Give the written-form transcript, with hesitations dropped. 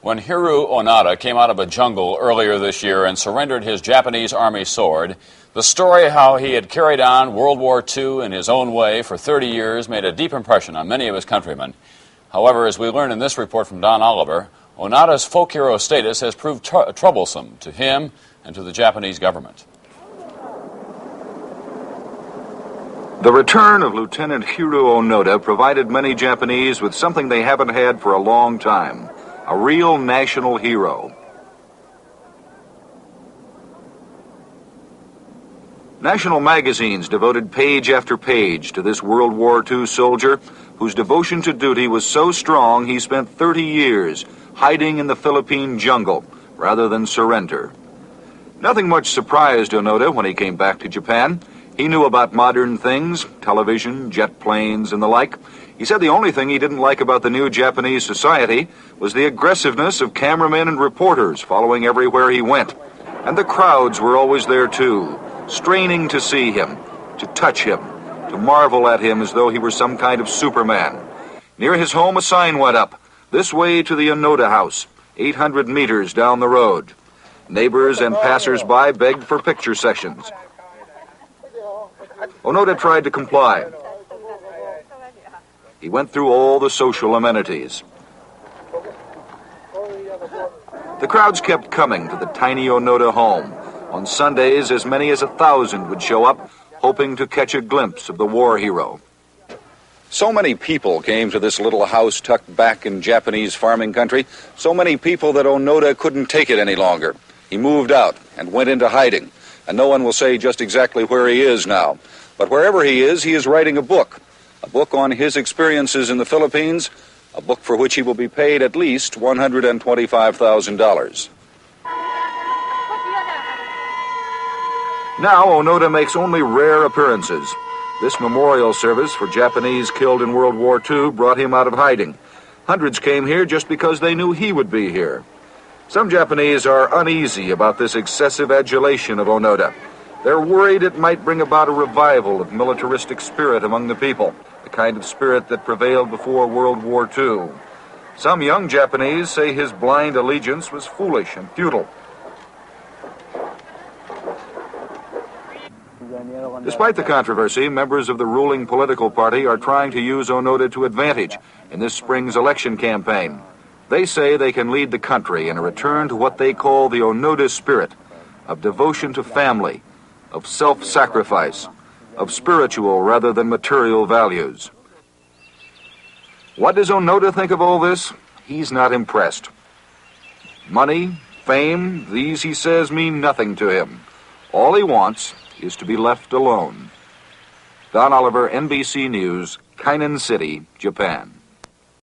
When Hiro Onoda came out of a jungle earlier this year and surrendered his Japanese army sword, the story how he had carried on World War II in his own way for 30 years made a deep impression on many of his countrymen. However, as we learn in this report from Don Oliver, Onoda's folk hero status has proved troublesome to him and to the Japanese government. The return of Lieutenant Hiro Onoda provided many Japanese with something they haven't had for a long time, a real national hero. National magazines devoted page after page to this World War II soldier whose devotion to duty was so strong he spent 30 years hiding in the Philippine jungle rather than surrender. Nothing much surprised Onoda when he came back to Japan. He knew about modern things, television, jet planes, and the like. He said the only thing he didn't like about the new Japanese society was the aggressiveness of cameramen and reporters following everywhere he went. And the crowds were always there too, straining to see him, to touch him, to marvel at him as though he were some kind of Superman. Near his home, a sign went up, "This way to the Onoda house, 800 meters down the road." Neighbors and passers-by begged for picture sessions. Onoda tried to comply. He went through all the social amenities. The crowds kept coming to the tiny Onoda home. On Sundays, as many as 1,000 would show up, hoping to catch a glimpse of the war hero. So many people came to this little house tucked back in Japanese farming country, so many people that Onoda couldn't take it any longer. He moved out and went into hiding, and no one will say just exactly where he is now. But wherever he is writing a book on his experiences in the Philippines, a book for which he will be paid at least $125,000. Now Onoda makes only rare appearances. This memorial service for Japanese killed in World War II brought him out of hiding. Hundreds came here just because they knew he would be here. Some Japanese are uneasy about this excessive adulation of Onoda. They're worried it might bring about a revival of militaristic spirit among the people, the kind of spirit that prevailed before World War II. Some young Japanese say his blind allegiance was foolish and futile. Despite the controversy, members of the ruling political party are trying to use Onoda to advantage in this spring's election campaign. They say they can lead the country in a return to what they call the Onoda spirit, of devotion to family, of self-sacrifice, of spiritual rather than material values. What does Onoda think of all this? He's not impressed. Money, fame, these, he says, mean nothing to him. All he wants is to be left alone. Don Oliver, NBC News, Kainan City, Japan.